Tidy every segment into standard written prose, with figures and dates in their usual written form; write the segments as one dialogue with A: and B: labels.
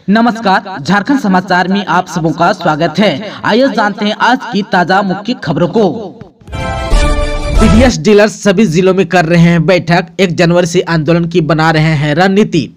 A: नमस्कार, झारखंड समाचार में आप सबों का स्वागत है। आइए जानते हैं आज की ताजा मुख्य खबरों को। पीडीएस डीलर्स सभी जिलों में कर रहे हैं बैठक, 1 जनवरी से आंदोलन की बना रहे हैं रणनीति।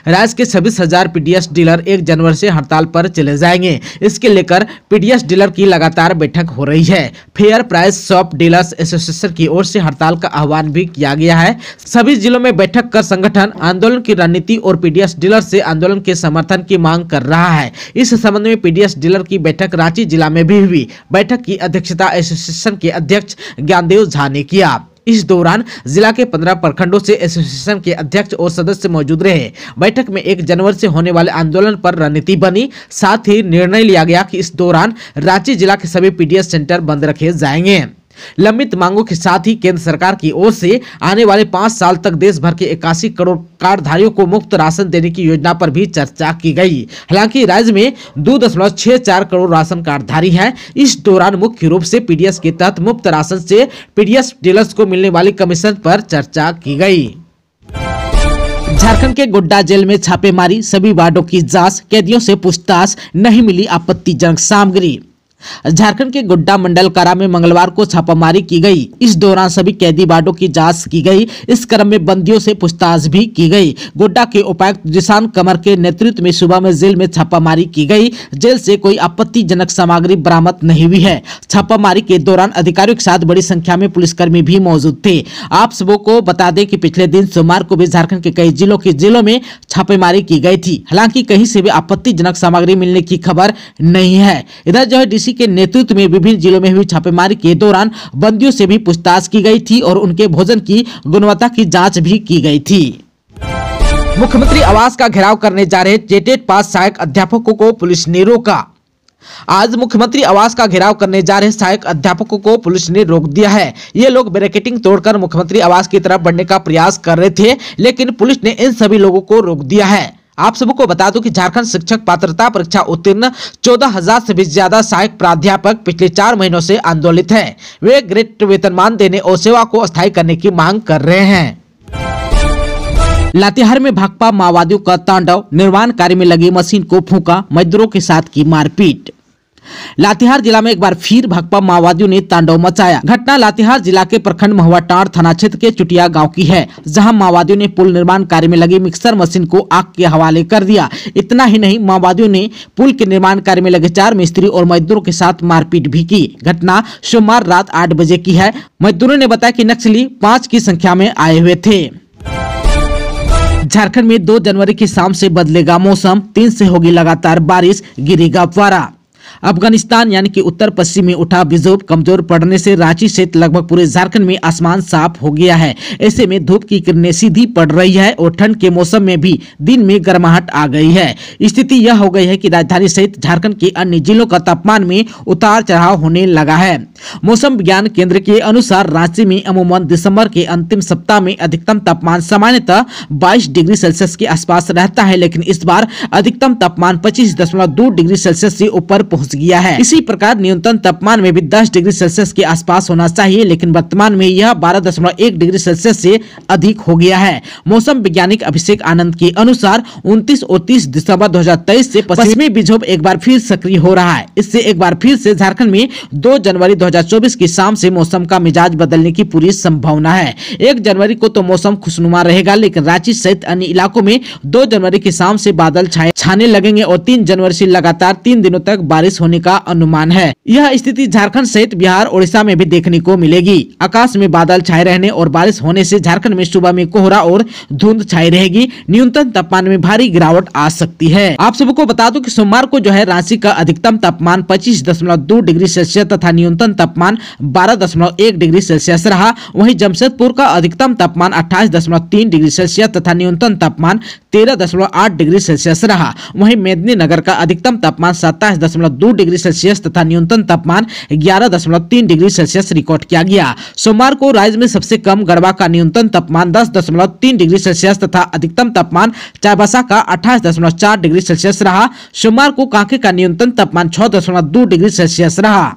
A: राज्य के 26,000 पीडीएस डीलर 1 जनवरी से हड़ताल पर चले जाएंगे। इसके लेकर पीडीएस डीलर की लगातार बैठक हो रही है। Fair price shop dealers association की ओर से हड़ताल का आह्वान भी किया गया है। सभी जिलों में बैठक कर संगठन आंदोलन की रणनीति और पीडीएस डीलर से आंदोलन के समर्थन की मांग कर रहा है। इस संबंध में पीडीएस डीलर की बैठक रांची जिला में भी हुई। बैठक की अध्यक्षता एसोसिएशन के अध्यक्ष ज्ञानदेव झा ने किया। इस दौरान जिला के 15 प्रखंडों से एसोसिएशन के अध्यक्ष और सदस्य मौजूद रहे। बैठक में 1 जनवरी से होने वाले आंदोलन पर रणनीति बनी। साथ ही निर्णय लिया गया कि इस दौरान रांची जिला के सभी पीडीएस सेंटर बंद रखे जाएंगे। लंबित मांगों के साथ ही केंद्र सरकार की ओर से आने वाले 5 साल तक देश भर के 81 करोड़ कार्डधारियों को मुफ्त राशन देने की योजना पर भी चर्चा की गई। हालांकि राज्य में 2.64 करोड़ राशन कार्डधारी हैं। इस दौरान मुख्य रूप से पीडीएस के तहत मुफ्त राशन से पीडीएस डीलर्स को मिलने वाली कमीशन पर चर्चा की गई। झारखंड के गोड्डा जेल में छापेमारी, सभी वार्डों की जांच, कैदियों से पूछताछ, नहीं मिली आपत्तिजनक सामग्री। झारखंड के गोड्डा मंडल कारा में मंगलवार को छापामारी की गई। इस दौरान सभी कैदी वार्डों की जांच की गई। इस क्रम में बंदियों से पूछताछ भी की गई। गोड्डा के उपायुक्त जिशान कमर के नेतृत्व में सुबह में जेल में छापामारी की गई। जेल से कोई आपत्तिजनक सामग्री बरामद नहीं हुई है। छापामारी के दौरान अधिकारियों के साथ बड़ी संख्या में पुलिसकर्मी भी मौजूद थे। आप सबों को बता दें कि पिछले दिन सोमवार को भी झारखंड के कई जिलों के जेलों में छापेमारी की गई थी। हालांकि कहीं से भी आपत्तिजनक सामग्री मिलने की खबर नहीं है। इधर जो है डीसी के नेतृत्व में विभिन्न जिलों में हुई छापेमारी के दौरान बंदियों से भी पूछताछ की गई थी और उनके भोजन की गुणवत्ता की जांच भी की गई थी। मुख्यमंत्री आवास का घेराव करने जा रहे टेट पास सहायक अध्यापकों को पुलिस ने रोका। आज मुख्यमंत्री आवास का घेराव करने जा रहे सहायक अध्यापकों को पुलिस ने रोक दिया है। ये लोग बैरिकेडिंग तोड़कर मुख्यमंत्री आवास की तरफ बढ़ने का प्रयास कर रहे थे, लेकिन पुलिस ने इन सभी लोगों को रोक दिया है। आप सबको बता दूं कि झारखंड शिक्षक पात्रता परीक्षा उत्तीर्ण 14,000 से भी ज्यादा सहायक प्राध्यापक पिछले 4 महीनों से आंदोलित हैं। वे ग्रेड वेतनमान देने और सेवा को अस्थायी करने की मांग कर रहे हैं। लातेहार में भाकपा माओवादियों का तांडव, निर्माण कार्य में लगी मशीन को फूंका, मजदूरों के साथ की मारपीट। लातेहार जिला में एक बार फिर भाकपा माओवादियों ने तांडव मचाया। घटना लातेहार जिला के प्रखंड महुआटांड़ थाना क्षेत्र के चुटिया गांव की है, जहां माओवादियों ने पुल निर्माण कार्य में लगी मिक्सर मशीन को आग के हवाले कर दिया। इतना ही नहीं, माओवादियों ने पुल के निर्माण कार्य में लगे 4 मिस्त्री और मजदूरों के साथ मारपीट भी की। घटना सोमवार रात 8 बजे की है। मजदूरों ने बताया कि नक्सली 5 की संख्या में आए हुए थे। झारखंड में 2 जनवरी की शाम से बदलेगा मौसम, 3 से होगी लगातार बारिश, गिरेगा पारा। अफगानिस्तान यानी कि उत्तर पश्चिम में उठा बिजोप कमजोर पड़ने से रांची सहित लगभग पूरे झारखंड में आसमान साफ हो गया है। ऐसे में धूप की किरणें सीधी पड़ रही है और ठंड के मौसम में भी दिन में गर्माहट आ गई है। स्थिति यह हो गई है कि राजधानी सहित झारखंड के अन्य जिलों का तापमान में उतार चढ़ाव होने लगा है। मौसम विज्ञान केंद्र के अनुसार रांची में अमूमन दिसंबर के अंतिम सप्ताह में अधिकतम तापमान सामान्यतः 22 डिग्री सेल्सियस के आसपास रहता है, लेकिन इस बार अधिकतम तापमान 25.2 डिग्री सेल्सियस से ऊपर पहुंच गया है। इसी प्रकार न्यूनतम तापमान में भी 10 डिग्री सेल्सियस के आसपास होना चाहिए, लेकिन वर्तमान में यह 12.1 डिग्री सेल्सियस से अधिक हो गया है। मौसम वैज्ञानिक अभिषेक आनंद के अनुसार 29 और 30 दिसंबर 2023 से पश्चिमी विक्षोभ एक बार फिर सक्रिय हो रहा है। इससे एक बार फिर से झारखंड में 2 जनवरी 2024 की शाम से मौसम का मिजाज बदलने की पूरी संभावना है। 1 जनवरी को तो मौसम खुशनुमा रहेगा, लेकिन रांची सहित अन्य इलाकों में 2 जनवरी की शाम से बादल छाने लगेंगे और 3 जनवरी से लगातार 3 दिनों तक बारिश होने का अनुमान है। यह स्थिति झारखंड सहित बिहार, ओडिशा में भी देखने को मिलेगी। आकाश में बादल छाए रहने और बारिश होने से झारखंड में सुबह में कोहरा और धुंध छाई रहेगी। न्यूनतम तापमान में भारी गिरावट आ सकती है। आप सबको बता दूं कि सोमवार को जो है रांची का अधिकतम तापमान 25.2 डिग्री सेल्सियस तथा न्यूनतम तापमान 12.1 डिग्री सेल्सियस रहा। वहीं जमशेदपुर का अधिकतम तापमान 28.3 डिग्री सेल्सियस तथा न्यूनतम तापमान 13.8 डिग्री सेल्सियस रहा। वहीं मेदिनीनगर का अधिकतम तापमान 27.2 डिग्री सेल्सियस तथा न्यूनतम तापमान 11.3 डिग्री सेल्सियस रिकॉर्ड किया गया। सोमवार को राज्य में सबसे कम गढ़वा का न्यूनतम तापमान 10.3 डिग्री सेल्सियस तथा अधिकतम तापमान चाईबासा का 28.4 डिग्री सेल्सियस रहा। सोमवार को कांके का न्यूनतम तापमान 6.2 डिग्री सेल्सियस रहा।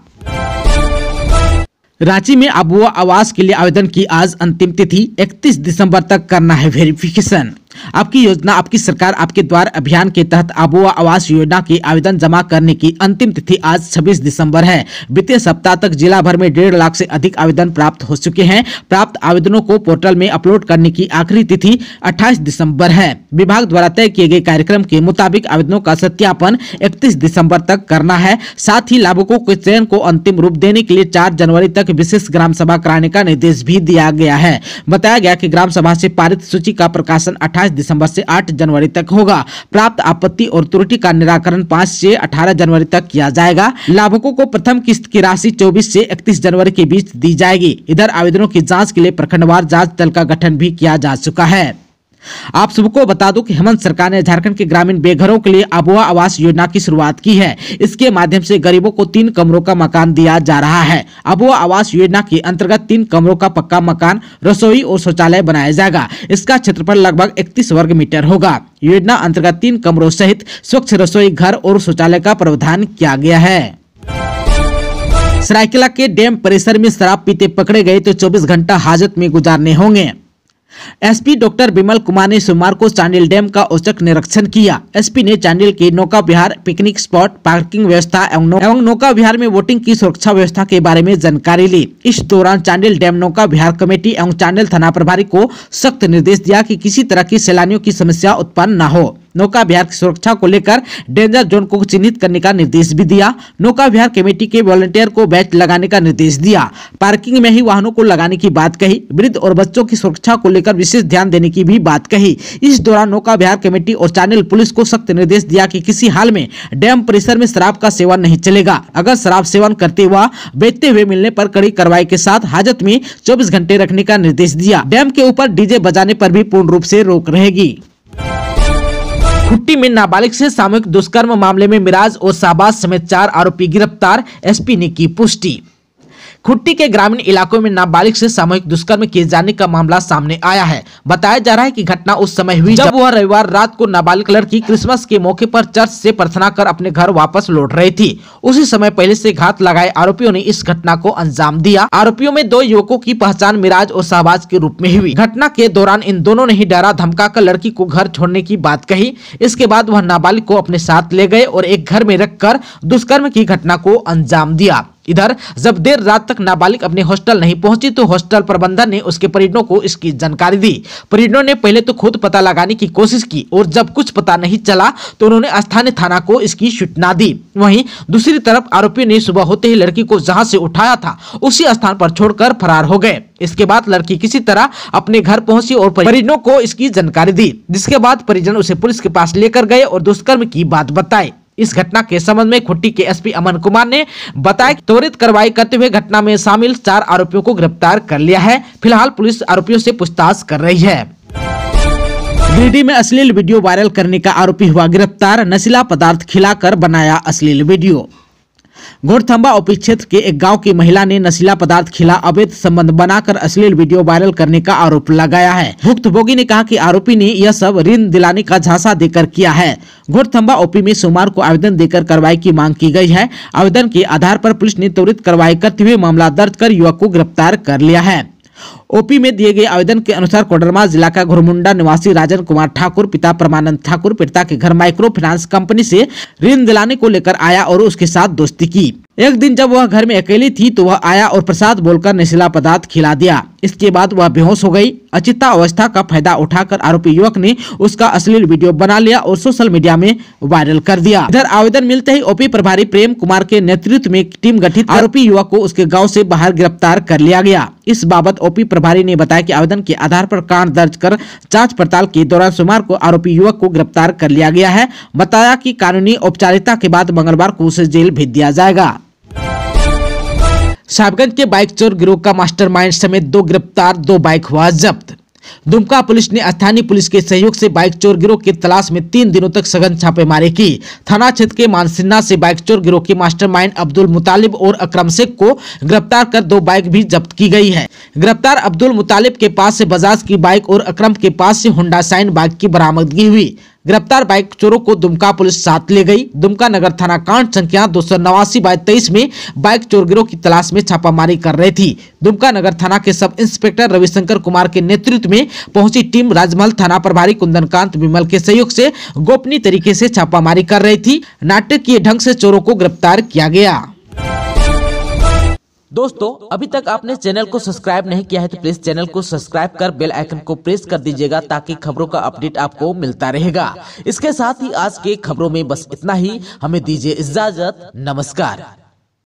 A: रांची में अबुआ आवास के लिए आवेदन की आज अंतिम तिथि, 31 दिसंबर तक करना है वेरिफिकेशन। आपकी योजना आपकी सरकार आपके द्वार अभियान के तहत आबुआ आवास योजना की आवेदन जमा करने की अंतिम तिथि आज 26 दिसंबर है। बीते सप्ताह तक जिला भर में 1.5 लाख से अधिक आवेदन प्राप्त हो चुके हैं। प्राप्त आवेदनों को पोर्टल में अपलोड करने की आखिरी तिथि 28 दिसंबर है। विभाग द्वारा तय किए गए कार्यक्रम के मुताबिक आवेदनों का सत्यापन 31 दिसंबर तक करना है। साथ ही लाभुकों के चयन को अंतिम रूप देने के लिए 4 जनवरी तक विशेष ग्राम सभा कराने का निर्देश भी दिया गया है। बताया गया कि ग्राम सभा से पारित सूची का प्रकाशन 28 दिसंबर से 8 जनवरी तक होगा। प्राप्त आपत्ति और त्रुटि का निराकरण 5 से 18 जनवरी तक किया जाएगा। लाभुकों को प्रथम किस्त की राशि 24 से 31 जनवरी के बीच दी जाएगी। इधर आवेदनों की जांच के लिए प्रखंडवार जांच दल का गठन भी किया जा चुका है। आप सबको बता दूं कि हेमंत सरकार ने झारखंड के ग्रामीण बेघरों के लिए आबुआ आवास योजना की शुरुआत की है। इसके माध्यम से गरीबों को 3 कमरों का मकान दिया जा रहा है। आबुआ आवास योजना के अंतर्गत 3 कमरों का पक्का मकान, रसोई और शौचालय बनाया जाएगा। इसका क्षेत्रफल लगभग 31 वर्ग मीटर होगा। योजना अंतर्गत 3 कमरों सहित स्वच्छ रसोई घर और शौचालय का प्रावधान किया गया है। सरायकेला के डैम परिसर में शराब पीते पकड़े गए तो 24 घंटा हाजत में गुजारने होंगे। एसपी डॉक्टर विमल कुमार ने सोमवार को चांडिल डैम का औचक निरीक्षण किया। एसपी ने चांडिल के नौका विहार, पिकनिक स्पॉट, पार्किंग व्यवस्था एवं नौका विहार में बोटिंग की सुरक्षा व्यवस्था के बारे में जानकारी ली। इस दौरान चांडिल डैम नौका विहार कमेटी एवं चांडिल थाना प्रभारी को सख्त निर्देश दिया कि किसी तरह की सैलानियों की समस्या उत्पन्न न हो। नौका विहार की सुरक्षा को लेकर डेंजर जोन को चिन्हित करने का निर्देश भी दिया। नौका विहार कमेटी के वॉलंटियर को बैच लगाने का निर्देश दिया। पार्किंग में ही वाहनों को लगाने की बात कही। वृद्ध और बच्चों की सुरक्षा को लेकर विशेष ध्यान देने की भी बात कही। इस दौरान नौका विहार कमेटी और चांडिल पुलिस को सख्त निर्देश दिया कि किसी हाल में डैम परिसर में शराब का सेवन नहीं चलेगा। अगर शराब सेवन करते हुआ बेचते हुए मिलने पर कड़ी कार्रवाई के साथ हाजत में 24 घंटे रखने का निर्देश दिया। डैम के ऊपर डीजे बजाने पर भी पूर्ण रूप से रोक रहेगी। खुट्टी में नाबालिग से सामूहिक दुष्कर्म मामले में मिराज और शाहबाज समेत 4 आरोपी गिरफ्तार, एसपी ने की पुष्टि। खुट्टी के ग्रामीण इलाकों में नाबालिग से सामूहिक दुष्कर्म किए जाने का मामला सामने आया है। बताया जा रहा है कि घटना उस समय हुई जब वह रविवार रात को नाबालिग लड़की क्रिसमस के मौके पर चर्च से प्रार्थना कर अपने घर वापस लौट रही थी। उसी समय पहले से घात लगाए आरोपियों ने इस घटना को अंजाम दिया। आरोपियों में 2 युवकों की पहचान मिराज और शाहबाज के रूप में हुई। घटना के दौरान इन दोनों ने ही डरा धमकाकर लड़की को घर छोड़ने की बात कही। इसके बाद वह नाबालिग को अपने साथ ले गए और एक घर में रखकर दुष्कर्म की घटना को अंजाम दिया। इधर जब देर रात तक नाबालिग अपने हॉस्टल नहीं पहुंची तो हॉस्टल प्रबंधन ने उसके परिजनों को इसकी जानकारी दी। परिजनों ने पहले तो खुद पता लगाने की कोशिश की और जब कुछ पता नहीं चला तो उन्होंने स्थानीय थाना को इसकी सूचना दी। वहीं दूसरी तरफ आरोपियों ने सुबह होते ही लड़की को जहां से उठाया था उसी स्थान पर छोड़कर फरार हो गए। इसके बाद लड़की किसी तरह अपने घर पहुंची और परिजनों को इसकी जानकारी दी, जिसके बाद परिजन उसे पुलिस के पास लेकर गए और दुष्कर्म की बात बताई। इस घटना के संबंध में खुट्टी के एसपी अमन कुमार ने बताया कि त्वरित कार्रवाई करते हुए घटना में शामिल 4 आरोपियों को गिरफ्तार कर लिया है। फिलहाल पुलिस आरोपियों से पूछताछ कर रही है। गिरिडीह में अश्लील वीडियो वायरल करने का आरोपी हुआ गिरफ्तार, नशीला पदार्थ खिलाकर बनाया अश्लील वीडियो। घोड़थंबा ओपी क्षेत्र के एक गांव की महिला ने नशीला पदार्थ खिला अवैध संबंध बनाकर अश्लील वीडियो वायरल करने का आरोप लगाया है। भुक्तभोगी ने कहा कि आरोपी ने यह सब ऋण दिलाने का झांसा देकर किया है। घोड़थंबा ओपी में सोमवार को आवेदन देकर कार्रवाई की मांग की गई है। आवेदन के आधार पर पुलिस ने त्वरित कार्रवाई करते हुए मामला दर्ज कर युवक को गिरफ्तार कर लिया है। ओपी में दिए गए आवेदन के अनुसार कोडरमा जिला का घुरमुंडा निवासी राजन कुमार ठाकुर पिता परमानंद ठाकुर पीड़िता के घर माइक्रो फाइनेंस कंपनी से ऋण दिलाने को लेकर आया और उसके साथ दोस्ती की। एक दिन जब वह घर में अकेली थी तो वह आया और प्रसाद बोलकर नशीला पदार्थ खिला दिया। इसके बाद वह बेहोश हो गई। अचेता अवस्था का फायदा उठाकर आरोपी युवक ने उसका अश्लील वीडियो बना लिया और सोशल मीडिया में वायरल कर दिया। इधर आवेदन मिलते ही ओपी प्रभारी प्रेम कुमार के नेतृत्व में टीम गठित आरोपी युवक को उसके गांव से बाहर गिरफ्तार कर लिया गया। इस बाबत ओपी प्रभारी ने बताया कि आवेदन के आधार पर कांड दर्ज कर जांच पड़ताल के दौरान सोमवार को आरोपी युवक को गिरफ्तार कर लिया गया है। बताया कि कानूनी औपचारिकता के बाद मंगलवार को उसे जेल भेज दिया जाएगा। साहिबगंज के बाइक चोर गिरोह का मास्टरमाइंड समेत 2 गिरफ्तार, 2 बाइक हुआ जब्त। दुमका पुलिस ने स्थानीय पुलिस के सहयोग से बाइक चोर गिरोह की तलाश में 3 दिनों तक सघन छापेमारी की। थाना क्षेत्र के मानसिन्ना से बाइक चोर गिरोह के मास्टरमाइंड अब्दुल मुतालिब और अकरम शेख को गिरफ्तार कर 2 बाइक भी जब्त की गई है। गिरफ्तार अब्दुल मुतालिब के पास से बजाज की बाइक और अकरम के पास से होंडा शाइन बाइक की बरामदगी हुई। गिरफ्तार बाइक चोरों को दुमका पुलिस साथ ले गई। दुमका नगर थाना कांड संख्या 289/23 में बाइक चोर गिरोह की तलाश में छापामारी कर रही थी। दुमका नगर थाना के सब इंस्पेक्टर रविशंकर कुमार के नेतृत्व में पहुंची टीम राजमहल थाना प्रभारी कुंदनकांत विमल के सहयोग से गोपनीय तरीके से छापामारी कर रही थी। नाटकीय ढंग से चोरों को गिरफ्तार किया गया। दोस्तों, अभी तक आपने चैनल को सब्सक्राइब नहीं किया है तो प्लीज चैनल को सब्सक्राइब कर बेल आइकन को प्रेस कर दीजिएगा ताकि खबरों का अपडेट आपको मिलता रहेगा। इसके साथ ही आज के खबरों में बस इतना ही। हमें दीजिए इजाजत। नमस्कार।